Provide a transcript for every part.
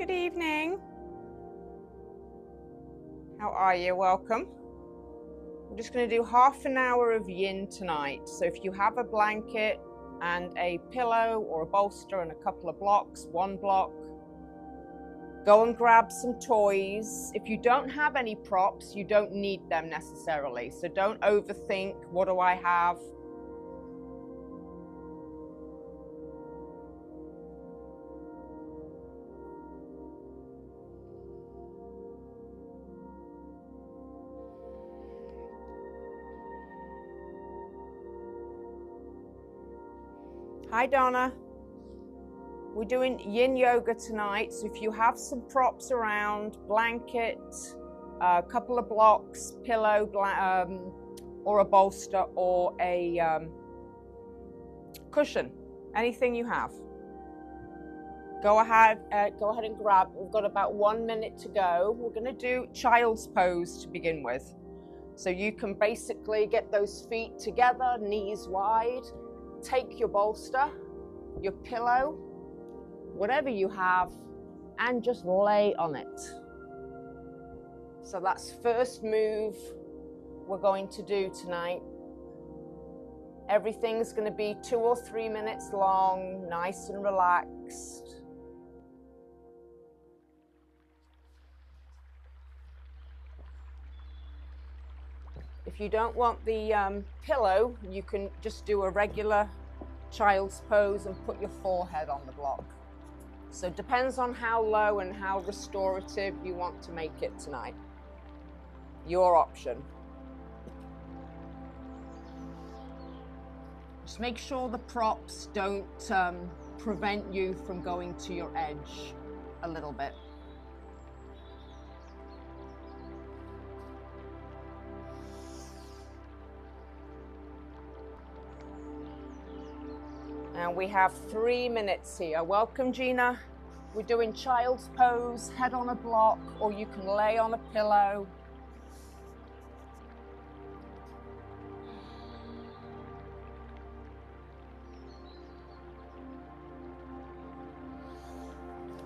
Good evening. How are you? Welcome. We're just going to do half an hour of yin tonight. So if you have a blanket and a pillow or a bolster and a couple of blocks, one block, go and grab some toys. If you don't have any props, you don't need them necessarily. So don't overthink, what do I have? Hi, Donna. We're doing yin yoga tonight. So if you have some props around, blanket, a couple of blocks, pillow, or a bolster or a cushion, anything you have, go ahead and grab. We've got about 1 minute to go. We're going to do child's pose to begin with. So you can basically get those feet together, knees wide, take your bolster, your pillow, whatever you have, and just lay on it. So that's first move we're going to do tonight. Everything's going to be 2 or 3 minutes long, nice and relaxed. If you don't want the pillow, you can just do a regular child's pose and put your forehead on the block. So it depends on how low and how restorative you want to make it tonight. Your option. Just make sure the props don't prevent you from going to your edge a little bit. And we have 3 minutes here. Welcome, Gina. We're doing child's pose, head on a block, or you can lay on a pillow.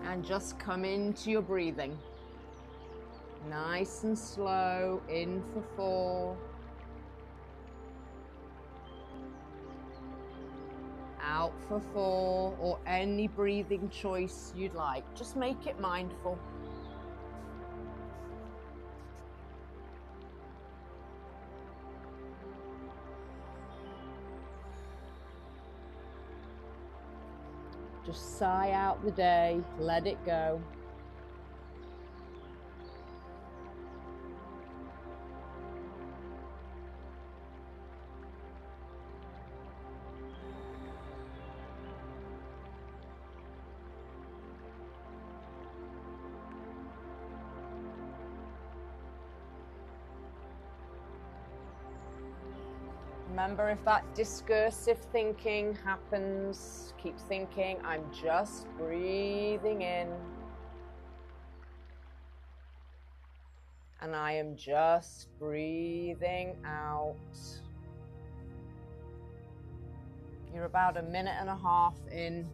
And just come into your breathing. Nice and slow, in for 4. Out for 4, or any breathing choice you'd like. Just make it mindful. Just sigh out the day, let it go. Remember, if that discursive thinking happens, keep thinking, I'm just breathing in. And I am just breathing out. You're about 1.5 minutes in.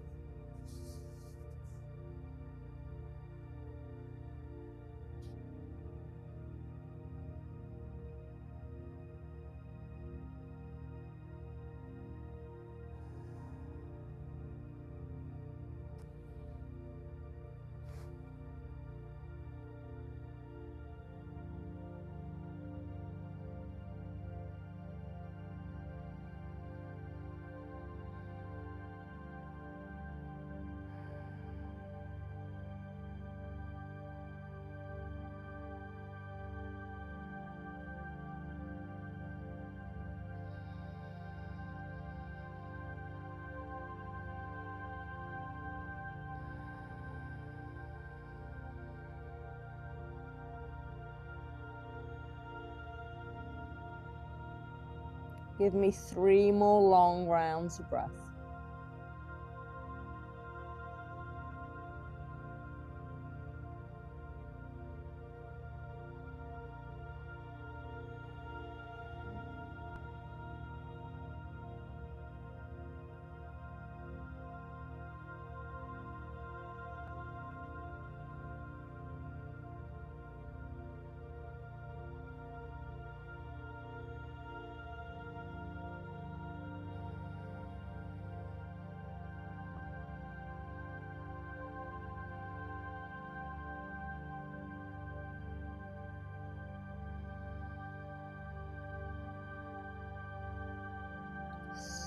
Give me 3 more long rounds of breath.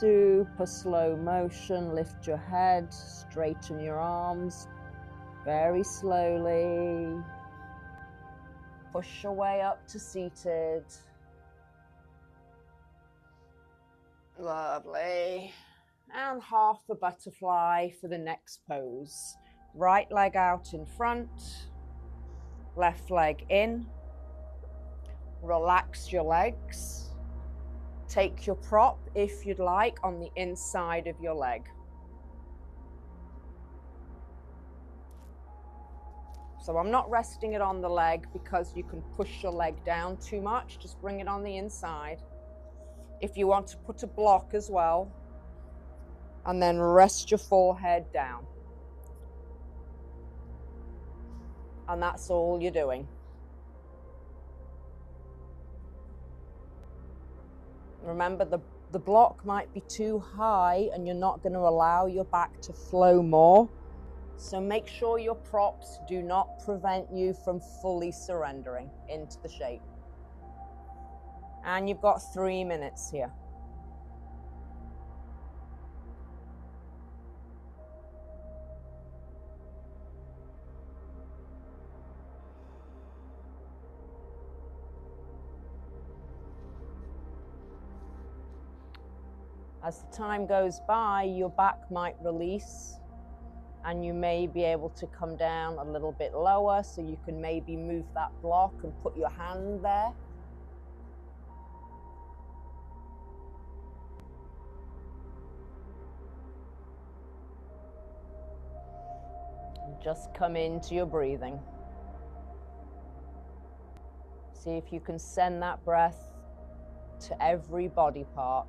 super slow motion. Lift your head, straighten your arms very slowly. Push your way up to seated. Lovely. And half a butterfly for the next pose. Right leg out in front, left leg in. Relax your legs. Take your prop, if you'd like, on the inside of your leg. So I'm not resting it on the leg because you can push your leg down too much. Just bring it on the inside. If you want to put a block as well, and then rest your forehead down. And that's all you're doing. Remember, the block might be too high and you're not going to allow your back to flow more. So make sure your props do not prevent you from fully surrendering into the shape. And you've got 3 minutes here. As the time goes by, your back might release and you may be able to come down a little bit lower, so you can maybe move that block and put your hand there. And just come into your breathing. See if you can send that breath to every body part.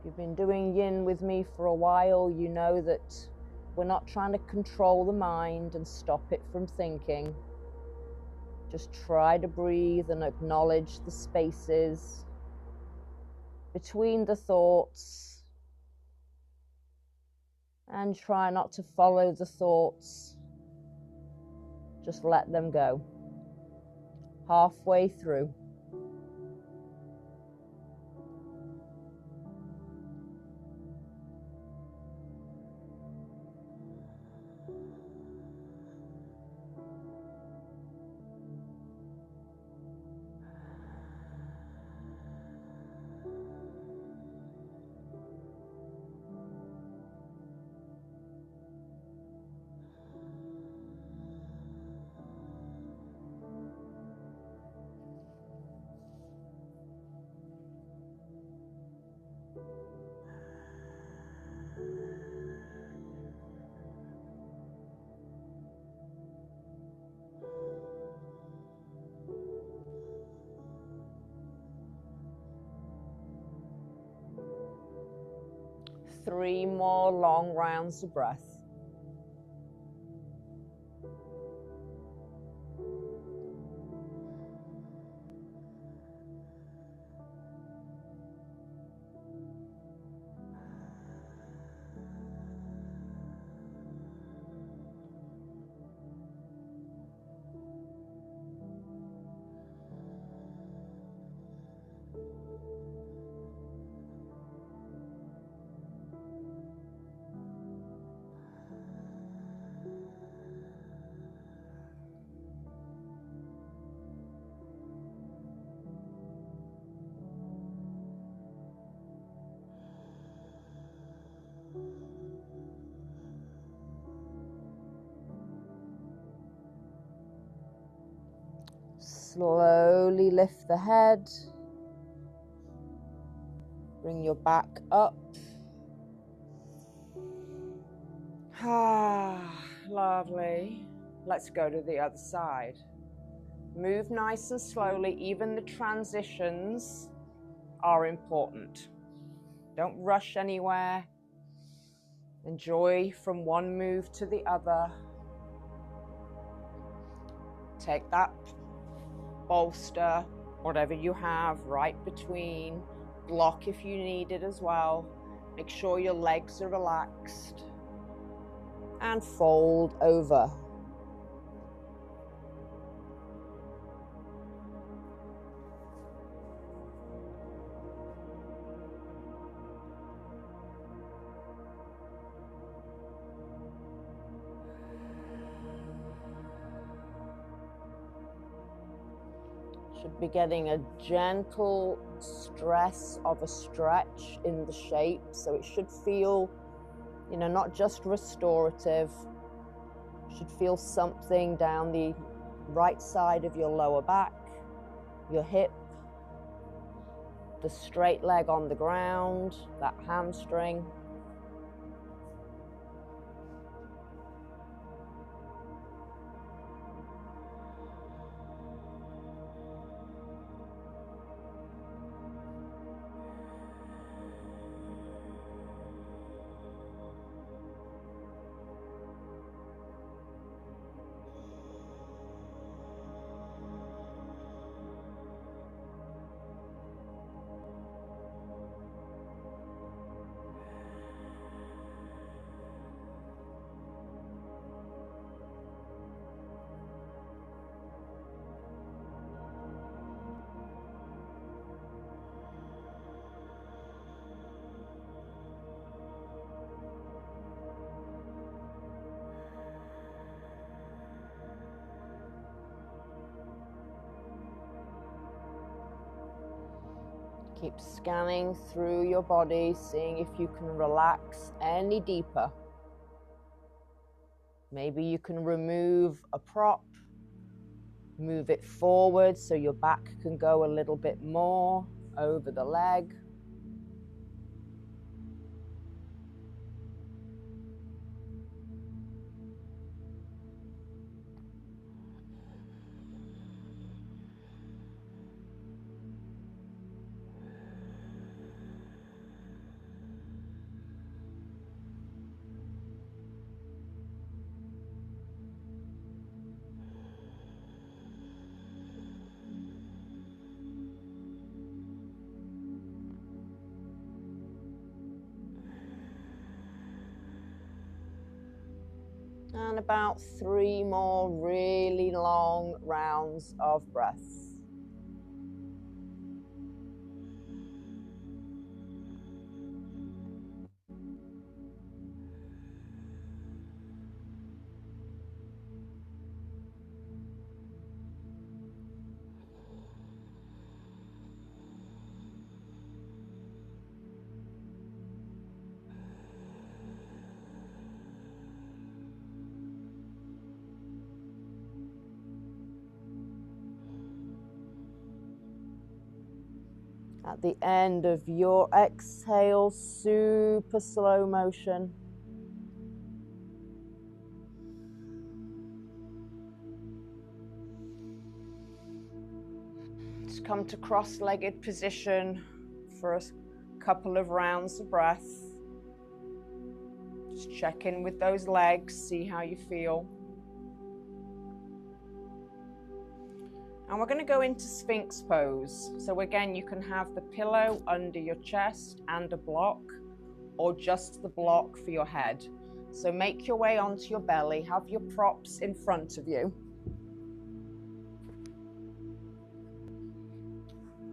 You've been doing yin with me for a while, you know that we're not trying to control the mind and stop it from thinking. Just try to breathe and acknowledge the spaces between the thoughts, and try not to follow the thoughts. Just let them go. Halfway through. Three more long rounds of breath. Slowly lift the head. Bring your back up. Lovely. Let's go to the other side. Move nice and slowly. Even the transitions are important. Don't rush anywhere. Enjoy from one move to the other. take that bolster, whatever you have, right between, block if you need it as well. Make sure your legs are relaxed and fold over. Should be getting a gentle stress of a stretch in the shape, so it should feel, you know, not just restorative. Should feel something down the right side of your lower back, your hip, the straight leg on the ground, that hamstring. Keep scanning through your body, seeing if you can relax any deeper. Maybe you can remove a prop, move it forward so your back can go a little bit more over the leg. And about 3 more really long rounds of breaths. At the end of your exhale, super slow motion, just come to cross-legged position for a couple of rounds of breath. Just check in with those legs, see how you feel. And we're going to go into Sphinx pose. So again, you can have the pillow under your chest and a block, or just the block for your head. So make your way onto your belly, have your props in front of you.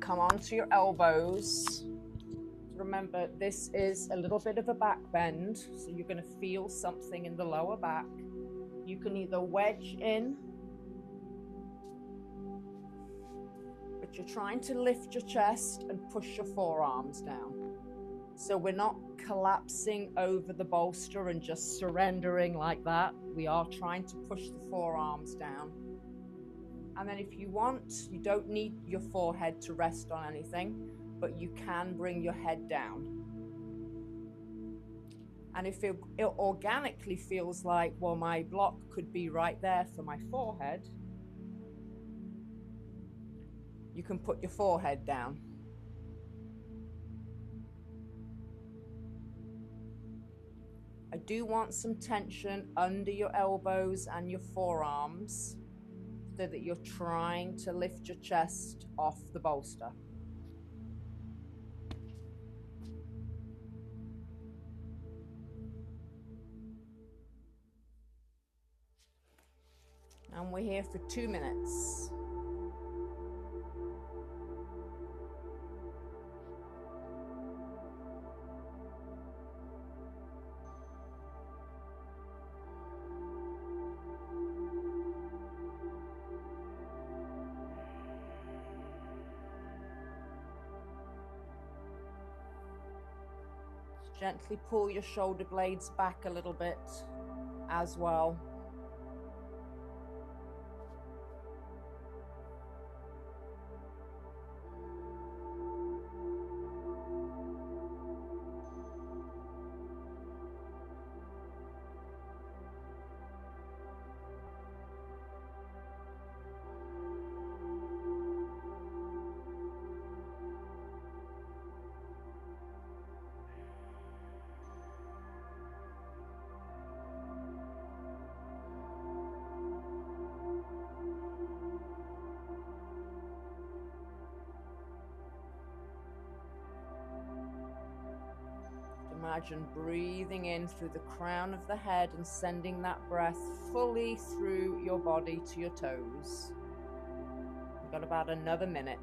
Come onto your elbows. Remember, this is a little bit of a back bend, so you're going to feel something in the lower back. You can either wedge in, but you're trying to lift your chest and push your forearms down. So we're not collapsing over the bolster and just surrendering like that. We are trying to push the forearms down. And then if you want, you don't need your forehead to rest on anything, but you can bring your head down. And if it organically feels like, well, my block could be right there for my forehead, you can put your forehead down. I do want some tension under your elbows and your forearms. after that you're trying to lift your chest off the bolster. And we're here for 2 minutes. Gently pull your shoulder blades back a little bit as well. Imagine breathing in through the crown of the head and sending that breath fully through your body to your toes. We've got about another minute.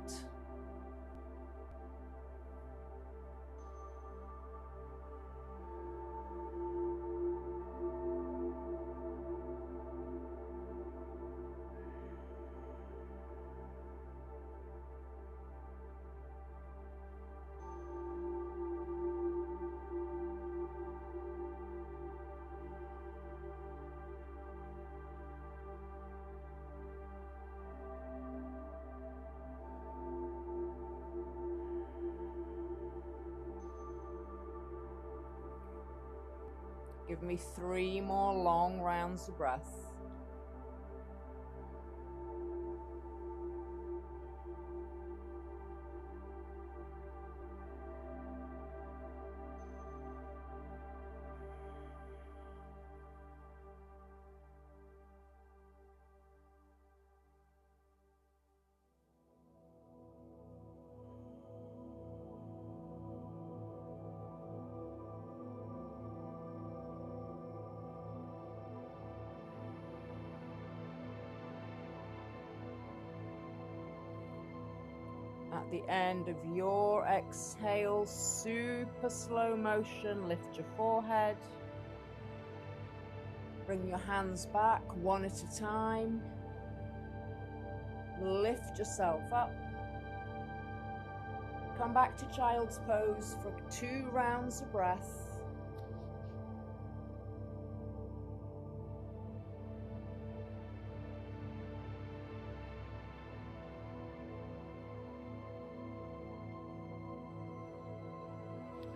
Give me 3 more long rounds of breath. At the end of your exhale, super slow motion, lift your forehead. Bring your hands back one at a time. Lift yourself up. Come back to child's pose for 2 rounds of breath.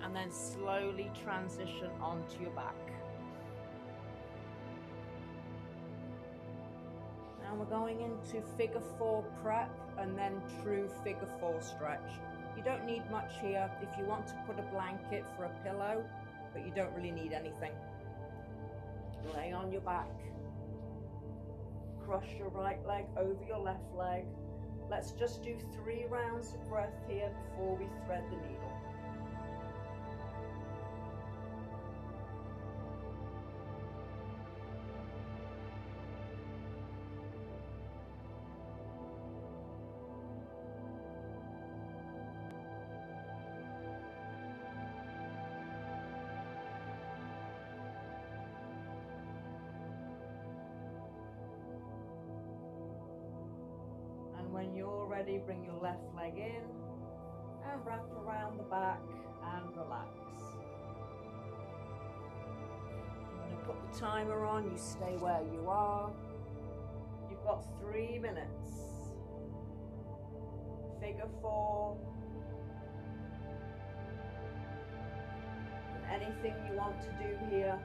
And then slowly transition onto your back. Now we're going into figure 4 prep and then true figure 4 stretch. You don't need much here. If you want to put a blanket for a pillow, but you don't really need anything. Lay on your back. Cross your right leg over your left leg. Let's just do 3 rounds of breath here before we thread the needle. When you're ready, bring your left leg in and wrap around the back and relax. I'm going to put the timer on, you stay where you are. You've got 3 minutes. Figure 4. And anything you want to do here.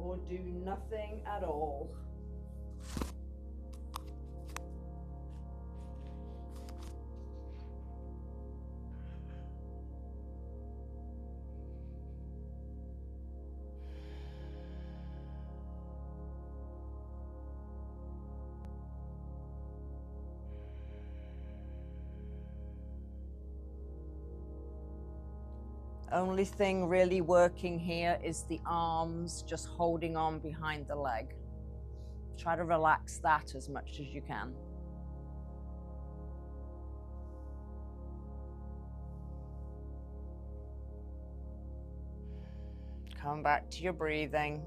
Or do nothing at all. Only thing really working here is the arms just holding on behind the leg. Try to relax that as much as you can. Come back to your breathing.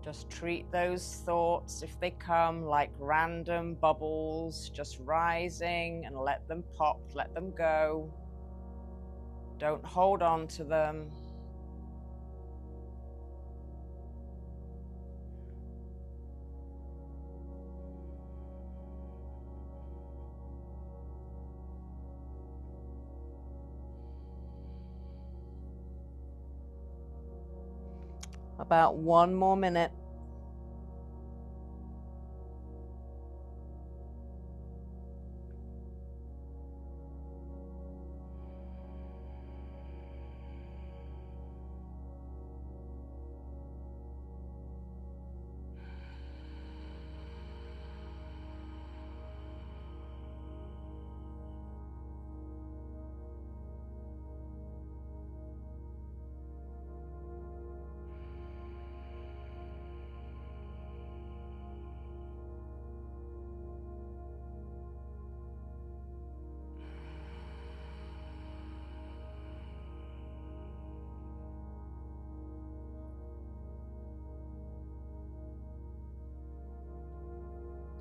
Just treat those thoughts, if they come, like random bubbles, just rising, and let them pop, let them go. Don't hold on to them. About 1 more minute.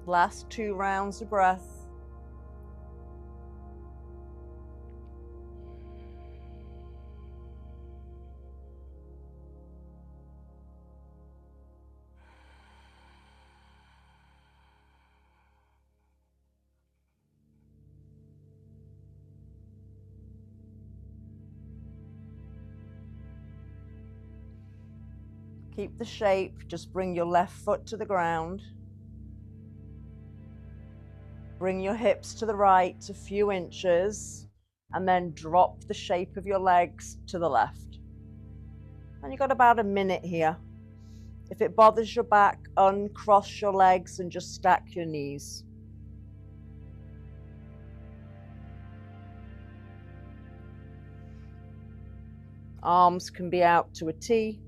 Last 2 rounds of breath. Keep the shape, just bring your left foot to the ground. Bring your hips to the right a few inches, and then drop the shape of your legs to the left. And you've got about a minute here. If it bothers your back, uncross your legs and just stack your knees. Arms can be out to a T.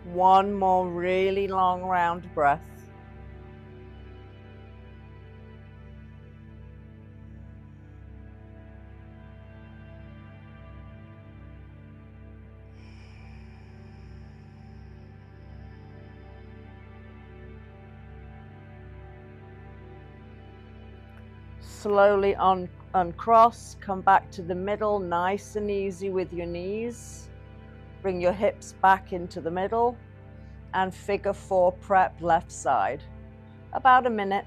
One more really long round breath. Slowly uncross, come back to the middle, nice and easy with your knees. Bring your hips back into the middle and figure 4 prep left side. About a minute.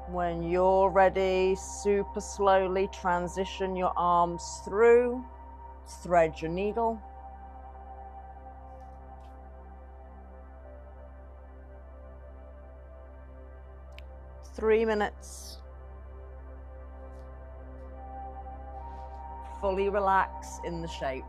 When you're ready, super slowly transition your arms through, thread your needle. Three minutes. Fully relax in the shape.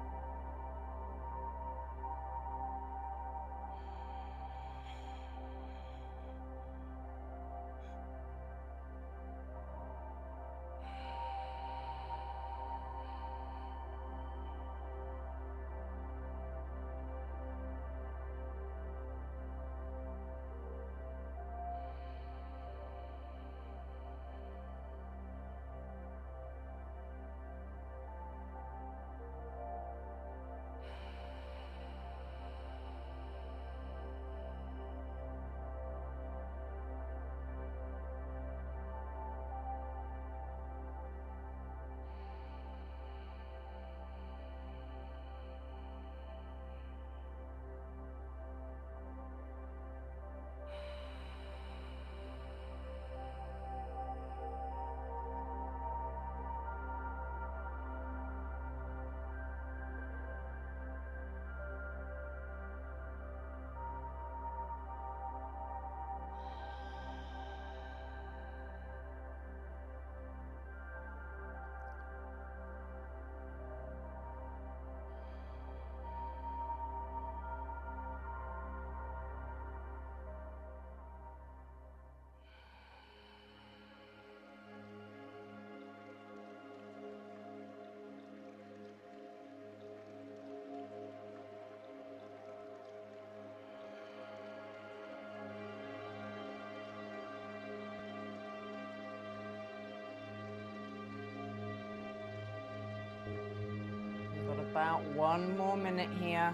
About 1 more minute here.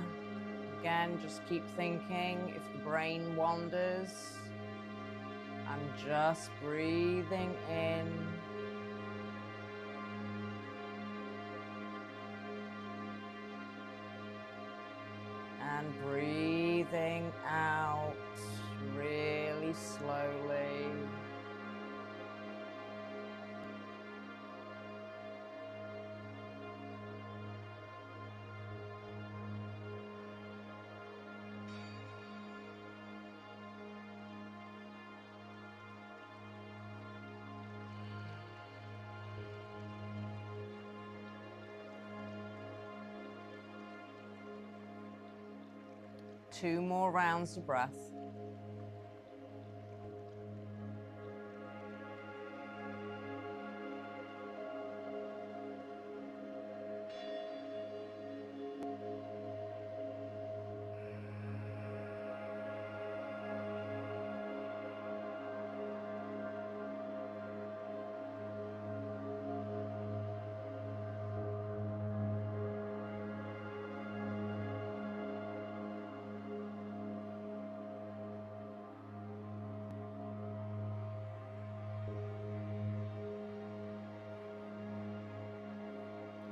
Again, just keep thinking if the brain wanders. I'm just breathing in. And breathing out really slowly. Two more rounds of breath.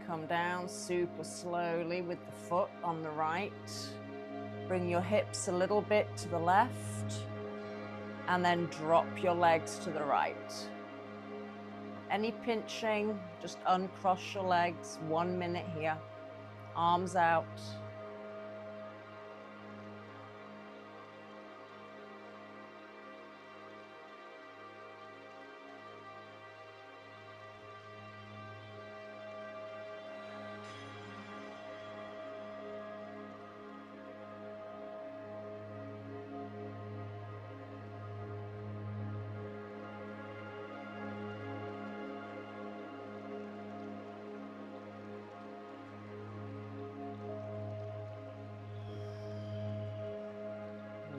Come down super slowly with the foot on the right. Bring your hips a little bit to the left and then drop your legs to the right. Any pinching, just uncross your legs. 1 minute here. Arms out.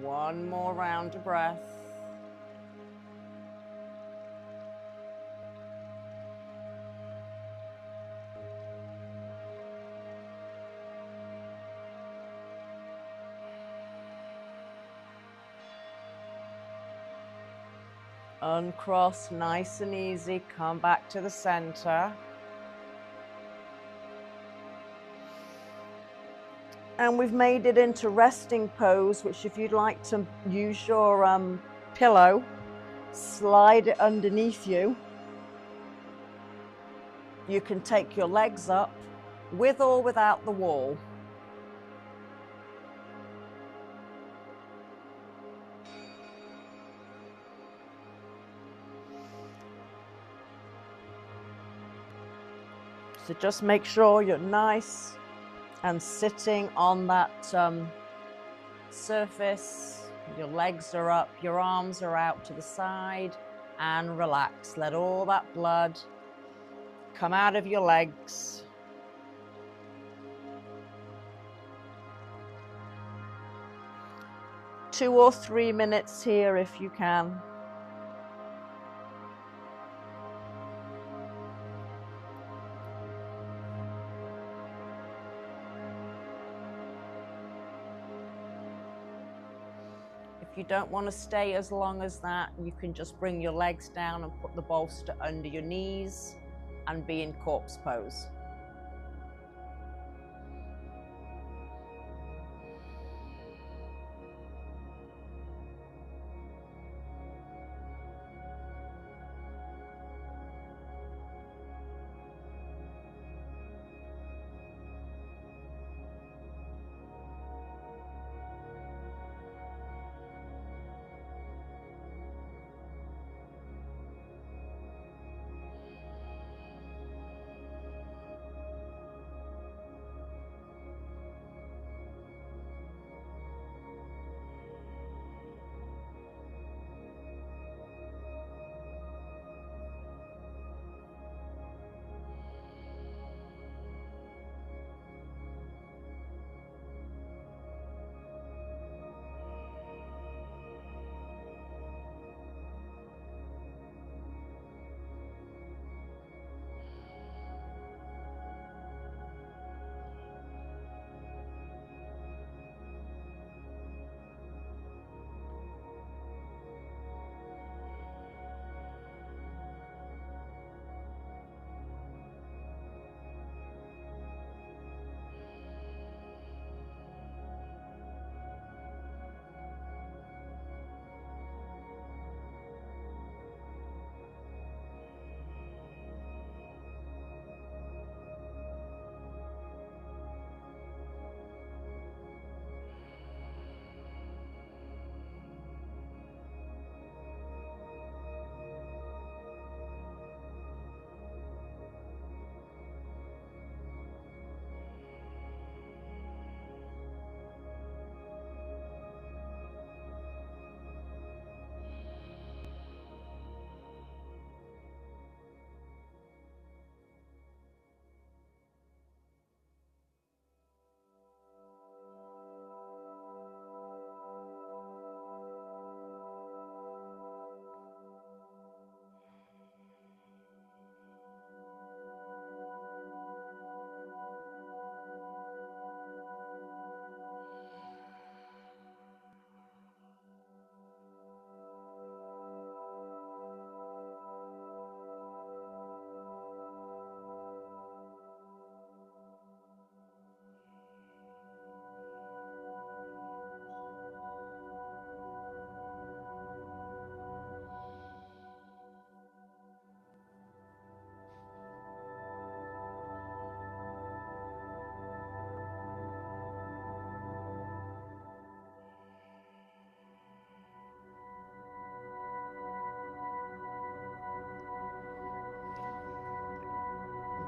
One more round of breath. Uncross, nice and easy. Come back to the center. And we've made it into resting pose, which if you'd like to use your pillow, slide it underneath you. You can take your legs up with or without the wall. So just make sure you're nice and sitting on that surface. Your legs are up, your arms are out to the side, and relax. Let all that blood come out of your legs. Two or 3 minutes here if you can. If you don't want to stay as long as that, you can just bring your legs down and put the bolster under your knees and be in corpse pose.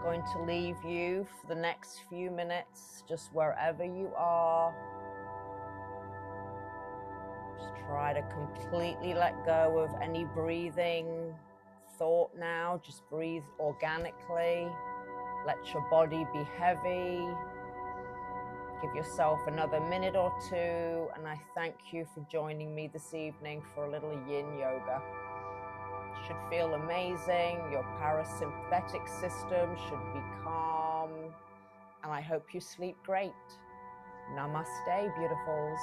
Going to leave you for the next few minutes, just wherever you are. Just try to completely let go of any breathing thought now. Just breathe organically. Let your body be heavy. Give yourself another minute or two, and I thank you for joining me this evening for a little yin yoga. Should feel amazing. Your parasympathetic system should be calm, and I hope you sleep great. Namaste, beautifuls.